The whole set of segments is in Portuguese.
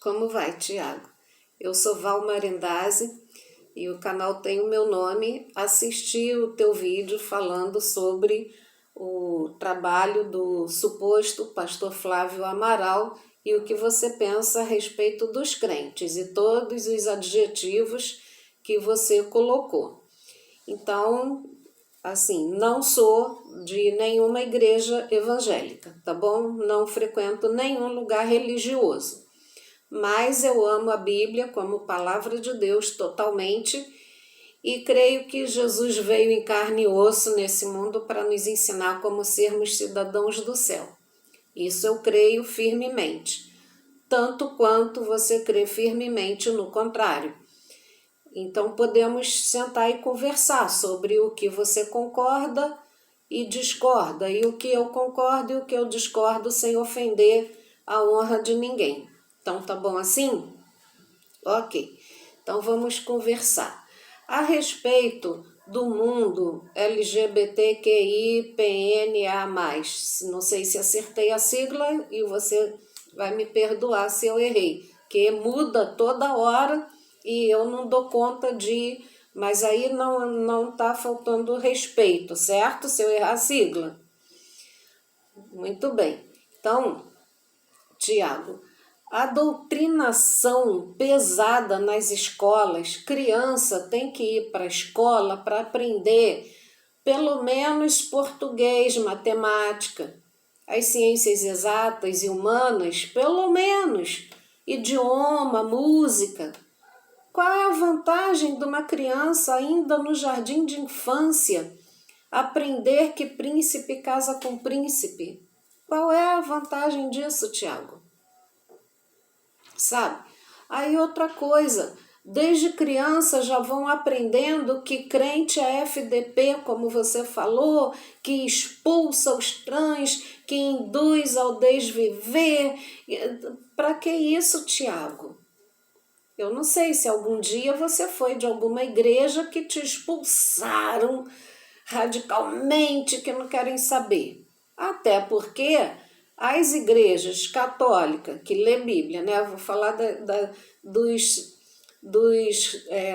Como vai, Tiago? Eu sou Val Marindazzi e o canal tem o meu nome. Assisti o teu vídeo falando sobre o trabalho do suposto pastor Flávio Amaral e o que você pensa a respeito dos crentes e todos os adjetivos que você colocou. Então, assim, não sou de nenhuma igreja evangélica, tá bom? Não frequento nenhum lugar religioso. Mas eu amo a Bíblia como palavra de Deus totalmente e creio que Jesus veio em carne e osso nesse mundo para nos ensinar como sermos cidadãos do céu. Isso eu creio firmemente, tanto quanto você crê firmemente no contrário. Então podemos sentar e conversar sobre o que você concorda e discorda, e o que eu concordo e o que eu discordo sem ofender a honra de ninguém. Então tá bom assim? Ok, então vamos conversar. A respeito do mundo LGBTQIPNA+, não sei se acertei a sigla e você vai me perdoar se eu errei, que muda toda hora e eu não dou conta de... Mas aí não tá faltando respeito, certo? Se eu errar a sigla. Muito bem. Então, Tiago, a doutrinação pesada nas escolas, criança tem que ir para a escola para aprender pelo menos português, matemática, as ciências exatas e humanas, pelo menos idioma, música. Qual é a vantagem de uma criança ainda no jardim de infância aprender que príncipe casa com príncipe? Qual é a vantagem disso, Tiago? Sabe? Aí outra coisa, desde criança já vão aprendendo que crente é FDP, como você falou, que expulsa os trans, que induz ao desviver. Para que isso, Tiago? Eu não sei se algum dia você foi de alguma igreja que te expulsaram radicalmente, que não querem saber. Até porque as igrejas católicas que lê Bíblia, né? Eu vou falar dos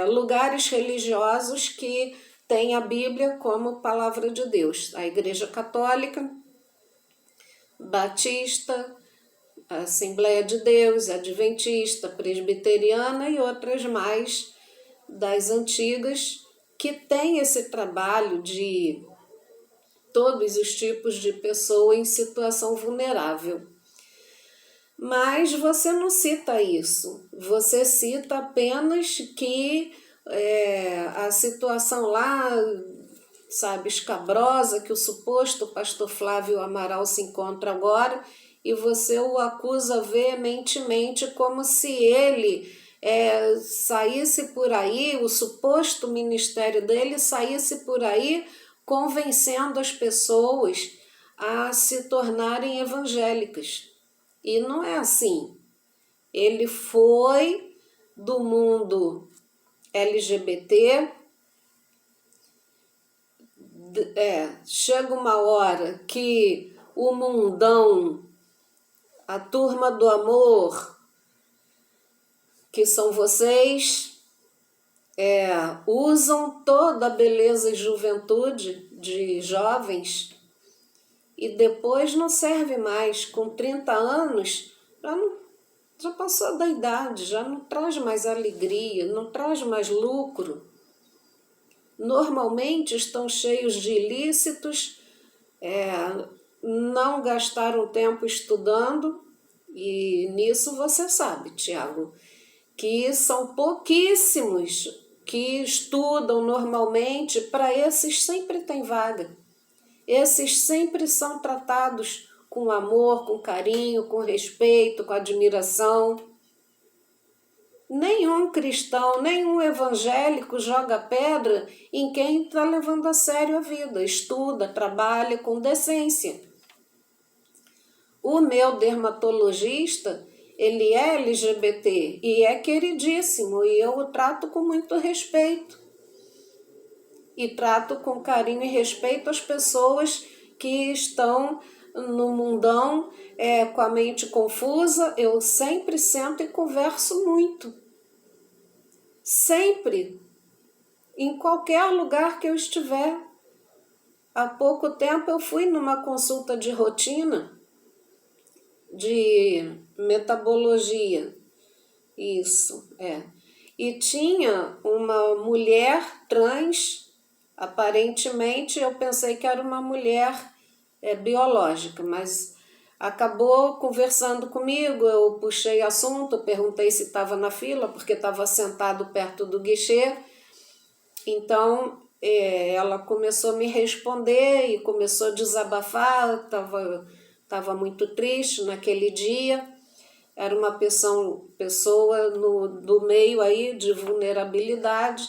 lugares religiosos que têm a Bíblia como palavra de Deus. A Igreja Católica, Batista, a Assembleia de Deus, Adventista, Presbiteriana e outras mais das antigas que têm esse trabalho de todos os tipos de pessoa em situação vulnerável. Mas você não cita isso, você cita apenas que a situação lá, sabe, escabrosa, que o suposto pastor Flávio Amaral se encontra agora, e você o acusa veementemente como se ele saísse por aí, o suposto ministério dele saísse por aí convencendo as pessoas a se tornarem evangélicas. E não é assim. Ele foi do mundo LGBT. Chega uma hora que o mundão, a turma do amor, que são vocês, usam toda a beleza e juventude de jovens e depois não serve mais. Com 30 anos, já passou da idade, já não traz mais alegria, não traz mais lucro. Normalmente estão cheios de ilícitos, não gastaram tempo estudando, e nisso você sabe, Tiago, que são pouquíssimos que estudam normalmente. Para esses sempre tem vaga. Esses sempre são tratados com amor, com carinho, com respeito, com admiração. Nenhum cristão, nenhum evangélico joga pedra em quem está levando a sério a vida, estuda, trabalha com decência. O meu dermatologista, ele é LGBT e é queridíssimo, e eu o trato com muito respeito. E trato com carinho e respeito as pessoas que estão no mundão, com a mente confusa, eu sempre sento e converso muito. Sempre. Em qualquer lugar que eu estiver. Há pouco tempo eu fui numa consulta de rotina de metabologia. Isso, é. E tinha uma mulher trans, aparentemente eu pensei que era uma mulher biológica, mas acabou conversando comigo, eu puxei assunto, perguntei se estava na fila, porque estava sentado perto do guichê, então ela começou a me responder e começou a desabafar, estava muito triste naquele dia. Era uma pessoa do meio aí de vulnerabilidade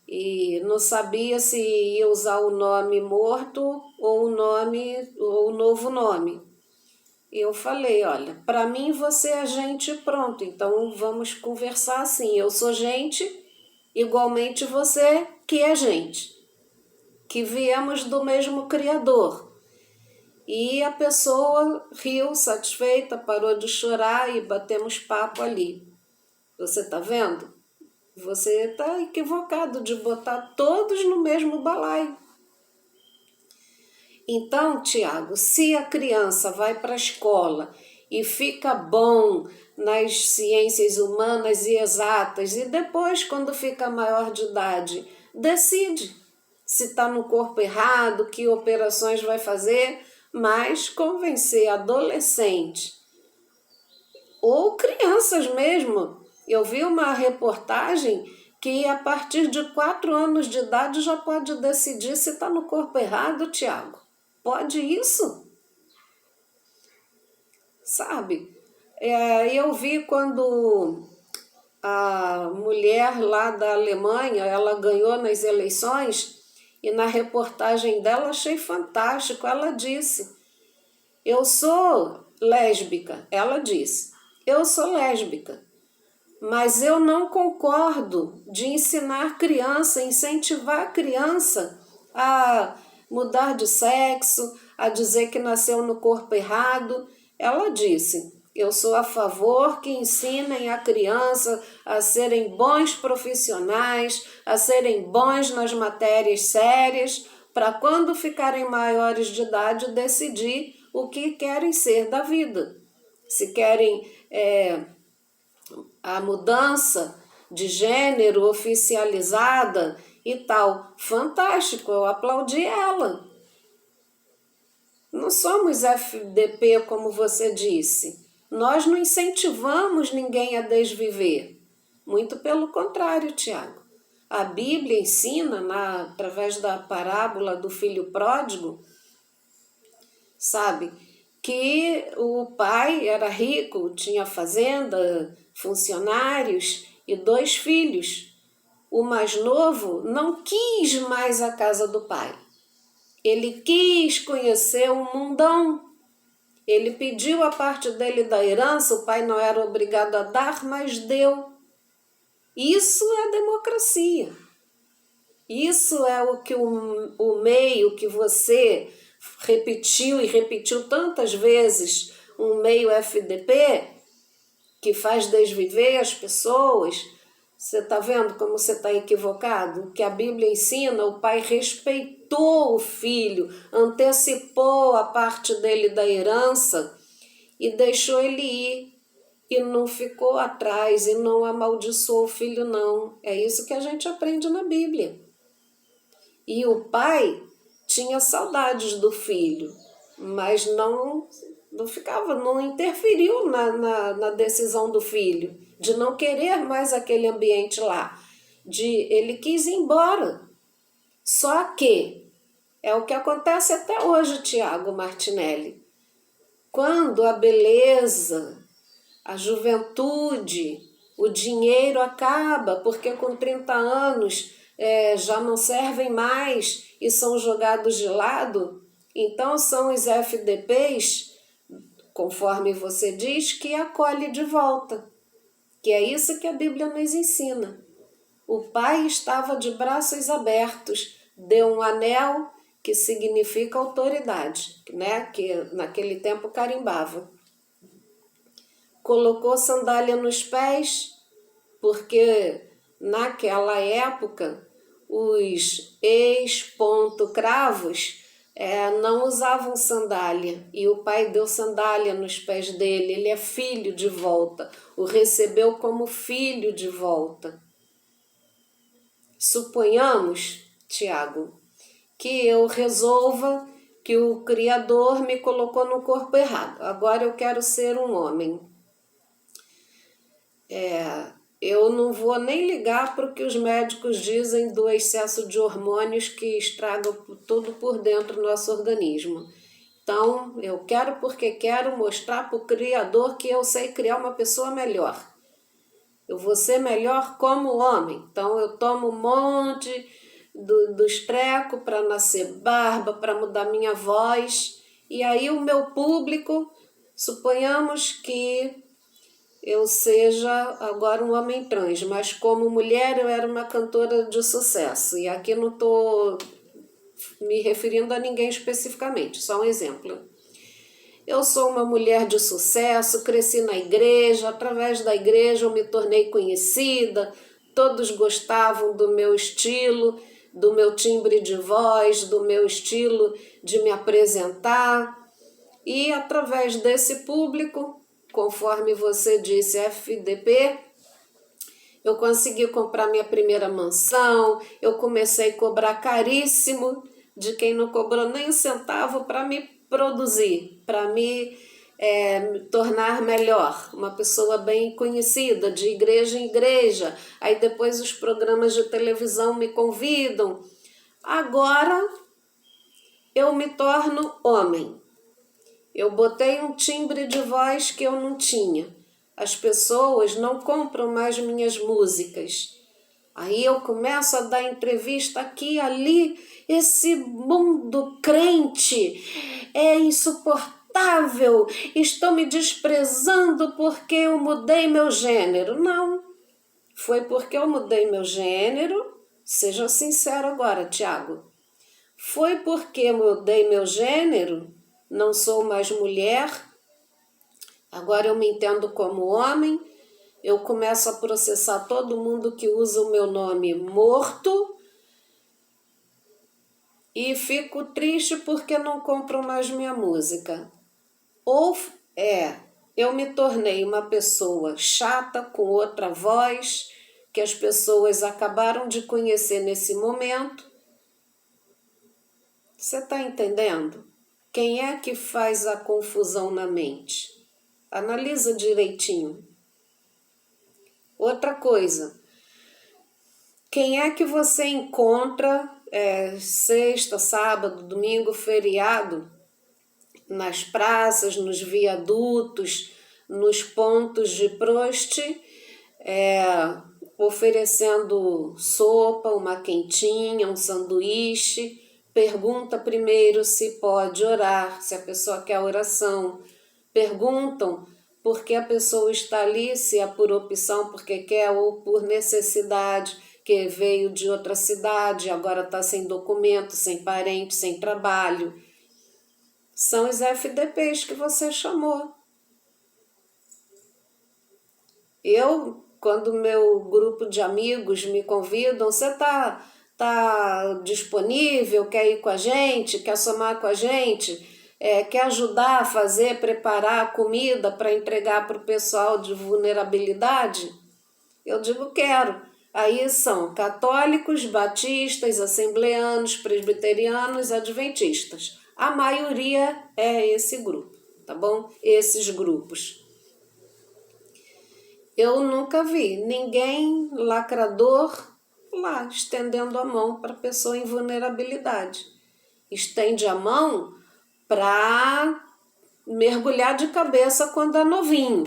e não sabia se ia usar o nome morto ou o novo nome. E eu falei, olha, para mim você é gente, pronto, então vamos conversar assim. Eu sou gente, igualmente você que é gente, que viemos do mesmo Criador. E a pessoa riu, satisfeita, parou de chorar e batemos papo ali. Você está vendo? Você está equivocado de botar todos no mesmo balaio. Então, Tiago, se a criança vai para a escola e fica bom nas ciências humanas e exatas, e depois, quando fica maior de idade, decide se está no corpo errado, que operações vai fazer, mas convencer adolescente ou crianças mesmo. Eu vi uma reportagem que a partir de 4 anos de idade já pode decidir se está no corpo errado, Tiago. Pode isso? Sabe? Eu vi quando a mulher lá da Alemanha, ela ganhou nas eleições e na reportagem dela achei fantástico. Ela disse, eu sou lésbica. Ela disse, eu sou lésbica, mas eu não concordo de ensinar criança, incentivar a criança a mudar de sexo, a dizer que nasceu no corpo errado. Ela disse, eu sou a favor que ensinem a criança a serem bons profissionais, a serem bons nas matérias sérias, para quando ficarem maiores de idade decidir o que querem ser da vida. Se querem a mudança de gênero oficializada e tal. Fantástico, eu aplaudi ela. Não somos FDP, como você disse. Nós não incentivamos ninguém a desviver. Muito pelo contrário, Tiago. A Bíblia ensina, através da parábola do filho pródigo, sabe, que o pai era rico, tinha fazenda, funcionários e 2 filhos. O mais novo não quis mais a casa do pai. Ele quis conhecer o mundão. Ele pediu a parte dele da herança, o pai não era obrigado a dar, mas deu. Isso é democracia. Isso é o que o meio que você repetiu e repetiu tantas vezes, um meio FDP, que faz desviver as pessoas. Você está vendo como você está equivocado? O que a Bíblia ensina, o pai respeitou o filho, antecipou a parte dele da herança e deixou ele ir. E não ficou atrás e não amaldiçoou o filho, não. É isso que a gente aprende na Bíblia. E o pai tinha saudades do filho, mas não interferiu na decisão do filho de não querer mais aquele ambiente lá. Ele quis ir embora. Só que é o que acontece até hoje, Tiago Martinelli. Quando a beleza, a juventude, o dinheiro acaba, porque com 30 anos já não servem mais e são jogados de lado, então são os FDPs, conforme você diz, que acolhe de volta. Que é isso que a Bíblia nos ensina. O pai estava de braços abertos, deu um anel que significa autoridade, né? Que naquele tempo carimbava. Colocou sandália nos pés, porque naquela época os ex-cravos não usavam sandália, e o pai deu sandália nos pés dele. Ele é filho de volta, o recebeu como filho de volta. Suponhamos, Tiago, que eu resolva que o Criador me colocou no corpo errado. Agora eu quero ser um homem. Eu não vou nem ligar para o que os médicos dizem do excesso de hormônios que estragam tudo por dentro do nosso organismo. Então, eu quero porque quero mostrar para o Criador que eu sei criar uma pessoa melhor. Eu vou ser melhor como homem. Então, eu tomo um monte dos trecos para nascer barba, para mudar minha voz. E aí o meu público, suponhamos que eu seja agora um homem trans, mas como mulher eu era uma cantora de sucesso. E aqui não estou me referindo a ninguém especificamente, só um exemplo. Eu sou uma mulher de sucesso, cresci na igreja, através da igreja eu me tornei conhecida, todos gostavam do meu estilo, do meu timbre de voz, do meu estilo de me apresentar. E através desse público, conforme você disse, FDP, eu consegui comprar minha primeira mansão, eu comecei a cobrar caríssimo de quem não cobrou nem um centavo para me produzir, para me tornar melhor, uma pessoa bem conhecida, de igreja em igreja. Aí depois os programas de televisão me convidam. Agora eu me torno homem. Eu botei um timbre de voz que eu não tinha. As pessoas não compram mais minhas músicas. Aí eu começo a dar entrevista aqui e ali. Esse mundo crente é insuportável. Estão me desprezando porque eu mudei meu gênero. Não, foi porque eu mudei meu gênero. Seja sincero agora, Tiago. Foi porque eu mudei meu gênero. Não sou mais mulher, agora eu me entendo como homem, eu começo a processar todo mundo que usa o meu nome morto e fico triste porque não compram mais minha música. Ou eu me tornei uma pessoa chata com outra voz que as pessoas acabaram de conhecer nesse momento. Você está entendendo? Quem é que faz a confusão na mente? Analisa direitinho. Outra coisa, quem é que você encontra sexta, sábado, domingo, feriado, nas praças, nos viadutos, nos pontos de proste, oferecendo sopa, uma quentinha, um sanduíche? Pergunta primeiro se pode orar, se a pessoa quer oração. Perguntam por que a pessoa está ali, se é por opção, porque quer, ou por necessidade, que veio de outra cidade, agora está sem documento, sem parente, sem trabalho. São os FDPs que você chamou. Quando meu grupo de amigos me convidam, você está disponível, quer ir com a gente, quer somar com a gente, quer ajudar a fazer, preparar a comida para entregar para o pessoal de vulnerabilidade? Eu digo quero. Aí são católicos, batistas, assembleanos, presbiterianos, adventistas. A maioria é esse grupo, tá bom? Esses grupos. Eu nunca vi ninguém lacrador lá estendendo a mão para pessoa em vulnerabilidade. Estende a mão para mergulhar de cabeça quando é novinho.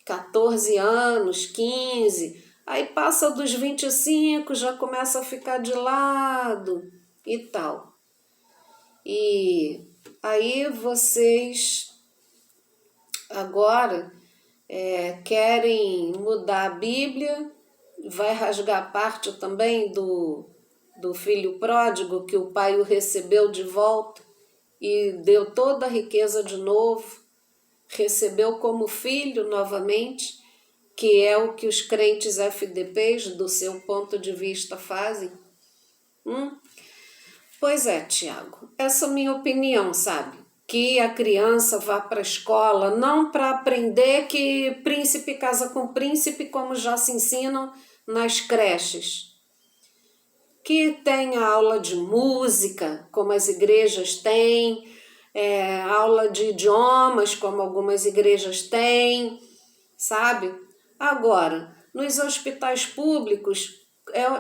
14 anos, 15, aí passa dos 25, já começa a ficar de lado e tal. E aí vocês agora querem mudar a Bíblia, vai rasgar parte também do do filho pródigo, que o pai o recebeu de volta e deu toda a riqueza de novo, recebeu como filho novamente, que é o que os crentes FDPs, do seu ponto de vista, fazem? Pois é, Tiago, essa é a minha opinião, sabe? Que a criança vá para a escola não para aprender que príncipe casa com príncipe, como já se ensinam nas creches. Que tenha aula de música, como as igrejas têm, aula de idiomas, como algumas igrejas têm, sabe? Agora, nos hospitais públicos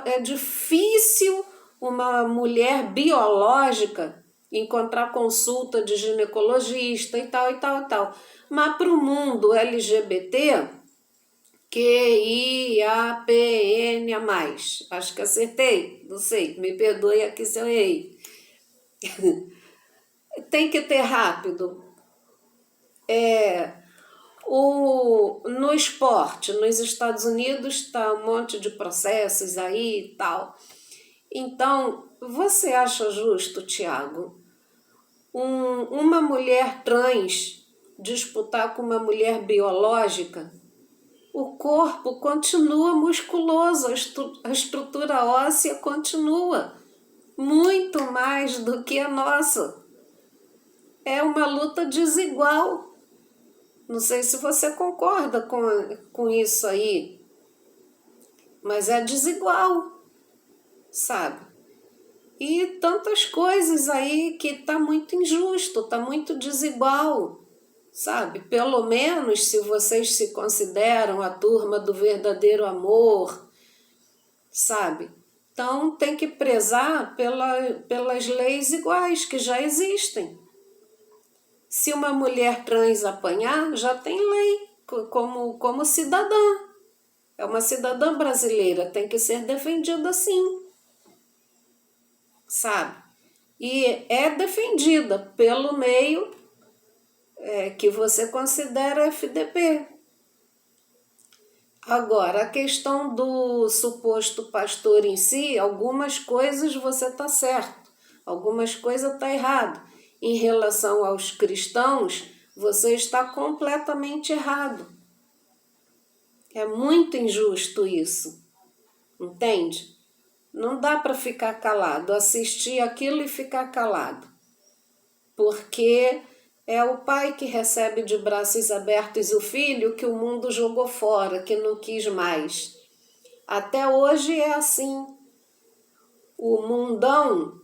é difícil uma mulher biológica encontrar consulta de ginecologista e tal, e tal, e tal. Mas para o mundo LGBT, QIAPN a mais, acho que acertei, não sei, me perdoe aqui se eu errei. Tem que ter rápido. No esporte, nos Estados Unidos está um monte de processos aí e tal. Então, você acha justo, Tiago, uma mulher trans disputar com uma mulher biológica? O corpo continua musculoso, a estrutura óssea continua, muito mais do que a nossa. É uma luta desigual. Não sei se você concorda com isso aí, mas é desigual, sabe? E tantas coisas aí que tá muito injusto, tá muito desigual, sabe? Pelo menos se vocês se consideram a turma do verdadeiro amor, sabe? Então tem que prezar pelas leis iguais que já existem. Se uma mulher trans apanhar, já tem lei como cidadã. É uma cidadã brasileira, tem que ser defendida sim, sabe? E é defendida pelo meio que você considera FDP. Agora, a questão do suposto pastor em si, algumas coisas você está certo, algumas coisas está errado. Em relação aos cristãos, você está completamente errado. É muito injusto isso, entende? Não dá para ficar calado, assistir aquilo e ficar calado, porque é o pai que recebe de braços abertos o filho que o mundo jogou fora, que não quis mais. Até hoje é assim. O mundão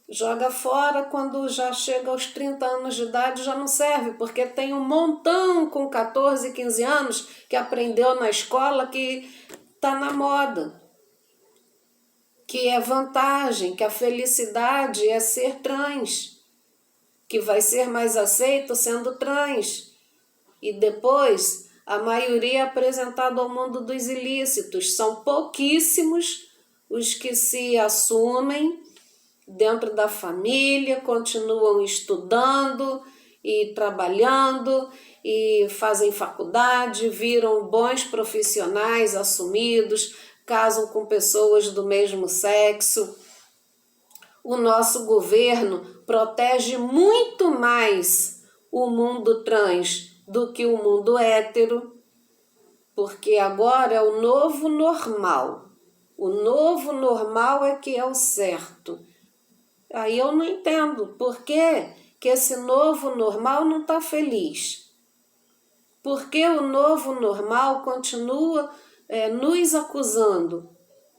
joga fora quando já chega aos 30 anos de idade, já não serve, porque tem um montão com 14, 15 anos que aprendeu na escola que está na moda, que é vantagem, que a felicidade é ser trans, que vai ser mais aceito sendo trans. E depois, a maioria é apresentada ao mundo dos ilícitos. São pouquíssimos os que se assumem dentro da família, continuam estudando e trabalhando e fazem faculdade, viram bons profissionais assumidos, casam com pessoas do mesmo sexo. O nosso governo protege muito mais o mundo trans do que o mundo hétero, porque agora é o novo normal. O novo normal é que é o certo. Aí eu não entendo por que esse novo normal não está feliz. Porque o novo normal continua nos acusando.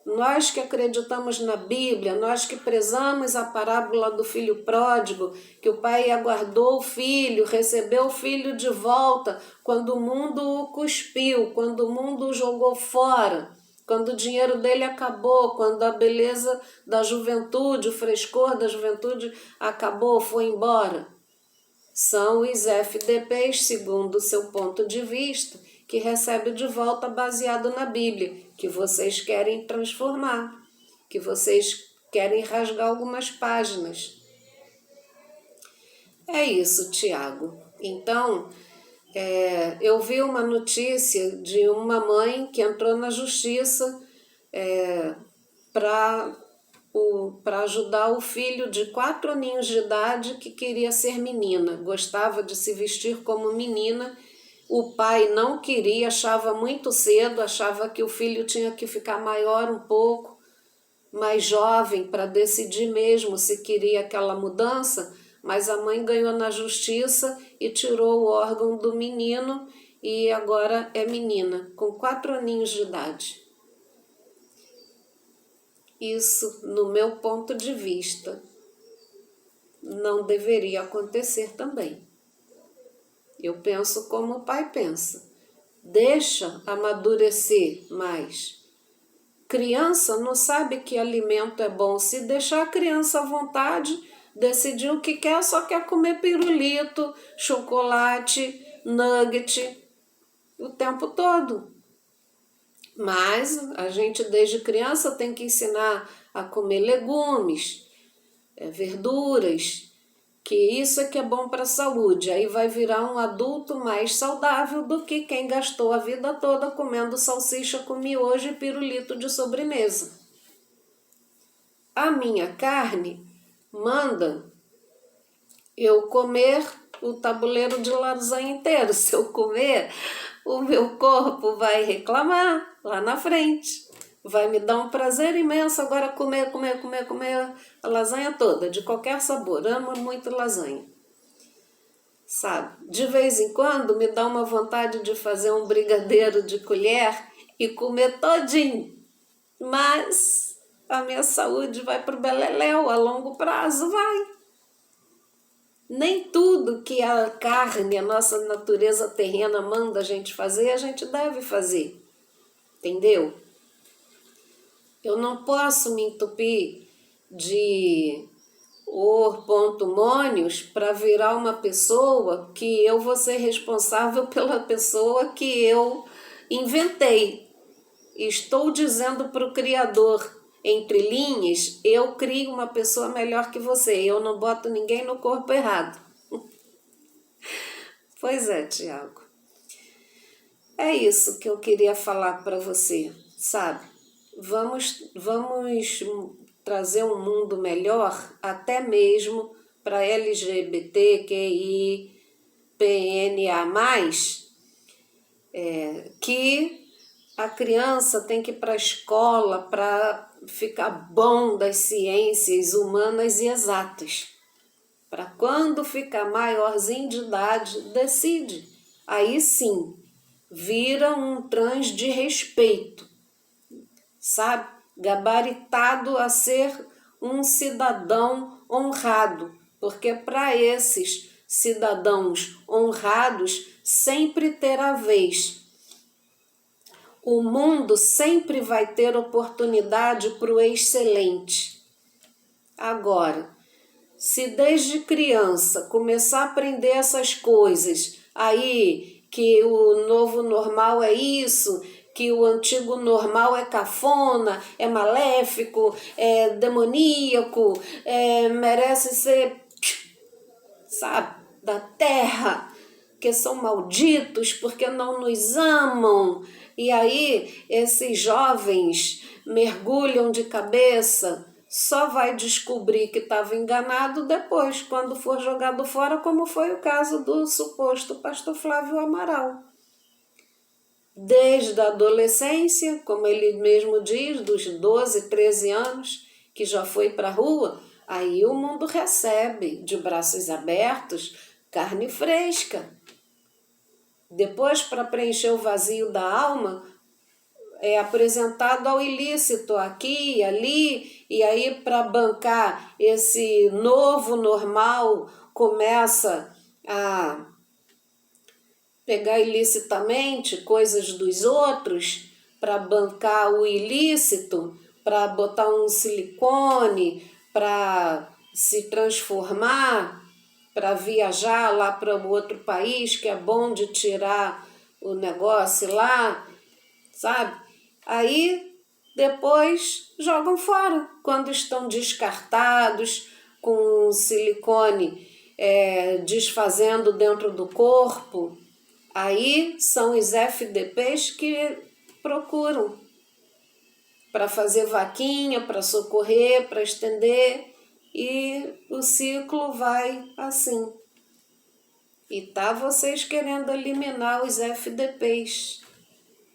Nós que acreditamos na Bíblia, nós que prezamos a parábola do filho pródigo, que o pai aguardou o filho, recebeu o filho de volta, quando o mundo o cuspiu, quando o mundo o jogou fora, quando o dinheiro dele acabou, quando a beleza da juventude, o frescor da juventude acabou, foi embora. São os FDPs, segundo o seu ponto de vista, que recebe de volta baseado na Bíblia, que vocês querem transformar, que vocês querem rasgar algumas páginas. É isso, Tiago. Então, eu vi uma notícia de uma mãe que entrou na justiça para para ajudar o filho de 4 aninhos de idade que queria ser menina, gostava de se vestir como menina. O pai não queria, achava muito cedo, achava que o filho tinha que ficar maior um pouco, mais jovem, para decidir mesmo se queria aquela mudança, mas a mãe ganhou na justiça e tirou o órgão do menino e agora é menina, com 4 aninhos de idade. Isso, no meu ponto de vista, não deveria acontecer também. Eu penso como o pai pensa. Deixa amadurecer mais. Criança não sabe que alimento é bom. Se deixar a criança à vontade, decidir o que quer, só quer comer pirulito, chocolate, nugget, o tempo todo. Mas a gente desde criança tem que ensinar a comer legumes, verduras, que isso é que é bom para a saúde. Aí vai virar um adulto mais saudável do que quem gastou a vida toda comendo salsicha com miojo e pirulito de sobremesa. A minha carne manda eu comer o tabuleiro de lasanha inteiro. Se eu comer, o meu corpo vai reclamar lá na frente. Vai me dar um prazer imenso agora comer a lasanha toda, de qualquer sabor. Amo muito lasanha. Sabe? De vez em quando me dá uma vontade de fazer um brigadeiro de colher e comer todinho. Mas a minha saúde vai pro beleléu, a longo prazo vai. Nem tudo que a carne, a nossa natureza terrena manda a gente fazer, a gente deve fazer. Entendeu? Eu não posso me entupir de orpontomônios para virar uma pessoa que eu vou ser responsável pela pessoa que eu inventei. Estou dizendo para o Criador, entre linhas, eu crio uma pessoa melhor que você. Eu não boto ninguém no corpo errado. Pois é, Tiago. É isso que eu queria falar para você, sabe? Vamos trazer um mundo melhor, até mesmo para LGBTQIA+, que a criança tem que ir para a escola para ficar bom das ciências humanas e exatas. Para quando ficar maiorzinho de idade, decide. Aí sim, vira um trans de respeito, sabe? Gabaritado a ser um cidadão honrado, porque para esses cidadãos honrados sempre terá vez. O mundo sempre vai ter oportunidade para o excelente. Agora, se desde criança começar a aprender essas coisas, aí que o novo normal é isso, que o antigo normal é cafona, é maléfico, é demoníaco, merece ser, sabe, da terra, que são malditos porque não nos amam. E aí esses jovens mergulham de cabeça, só vai descobrir que estava enganado depois, quando for jogado fora, como foi o caso do suposto pastor Flávio Amaral. Desde a adolescência, como ele mesmo diz, dos 12, 13 anos, que já foi para a rua, aí o mundo recebe de braços abertos carne fresca. Depois, para preencher o vazio da alma, é apresentado ao ilícito aqui e ali, e aí para bancar esse novo normal, começa a pegar ilicitamente coisas dos outros para bancar o ilícito, para botar um silicone, para se transformar, para viajar lá para o outro país, que é bom de tirar o negócio lá, sabe? Aí depois jogam fora, quando estão descartados, com silicone desfazendo dentro do corpo. Aí são os FDPs que procuram para fazer vaquinha, para socorrer, para estender, e o ciclo vai assim. E tá vocês querendo eliminar os FDPs,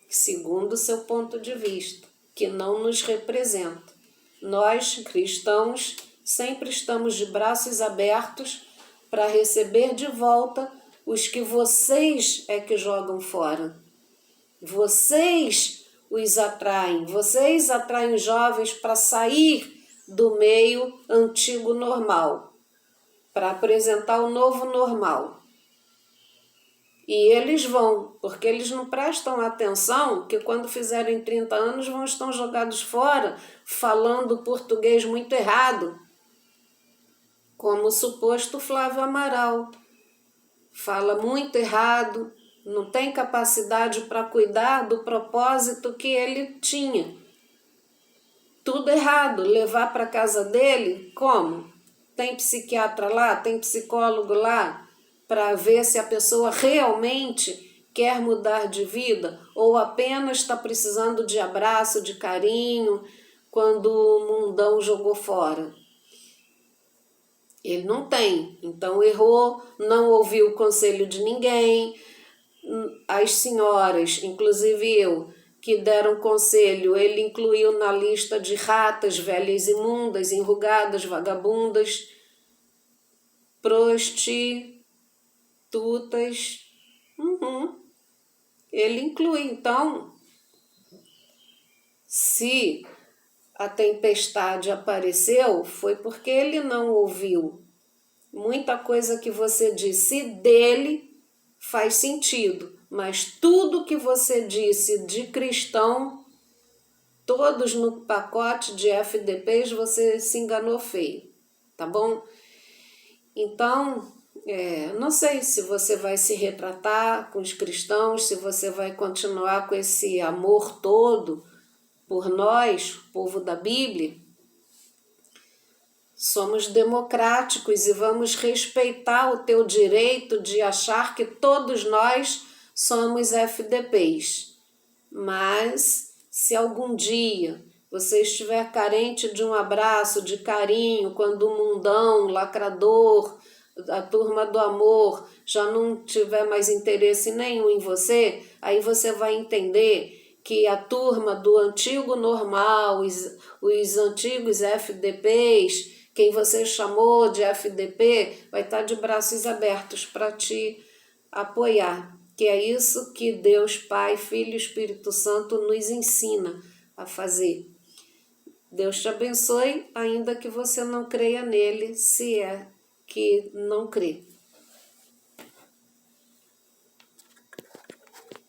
segundo o seu ponto de vista, que não nos representa. Nós, cristãos, sempre estamos de braços abertos para receber de volta os que vocês é que jogam fora. Vocês os atraem, vocês atraem os jovens para sair do meio antigo normal, para apresentar o novo normal. E eles vão, porque eles não prestam atenção que quando fizerem 30 anos estão jogados fora, falando português muito errado, como o suposto Flávio Amaral. Fala muito errado, não tem capacidade para cuidar do propósito que ele tinha. Tudo errado, levar para casa dele, como? Tem psiquiatra lá, tem psicólogo lá, para ver se a pessoa realmente quer mudar de vida ou apenas está precisando de abraço, de carinho, quando o mundão jogou fora. Ele não tem, então errou, não ouviu o conselho de ninguém. As senhoras, inclusive eu, que deram conselho, ele incluiu na lista de ratas, velhas imundas, enrugadas, vagabundas, prostitutas. Ele inclui. Então, se a tempestade apareceu, foi porque ele não ouviu. Muita coisa que você disse dele faz sentido, mas tudo que você disse de cristão, todos no pacote de FDPs, você se enganou feio, tá bom? Então, não sei se você vai se retratar com os cristãos, se você vai continuar com esse amor todo por nós, povo da Bíblia. Somos democráticos e vamos respeitar o teu direito de achar que todos nós somos FDPs. Mas, se algum dia você estiver carente de um abraço, de carinho, quando o mundão, o lacrador, a turma do amor já não tiver mais interesse nenhum em você, aí você vai entender que a turma do antigo normal, os antigos FDPs, quem você chamou de FDP, vai estar de braços abertos para te apoiar. Que é isso que Deus, Pai, Filho e Espírito Santo nos ensina a fazer. Deus te abençoe, ainda que você não creia nele, se é que não crê.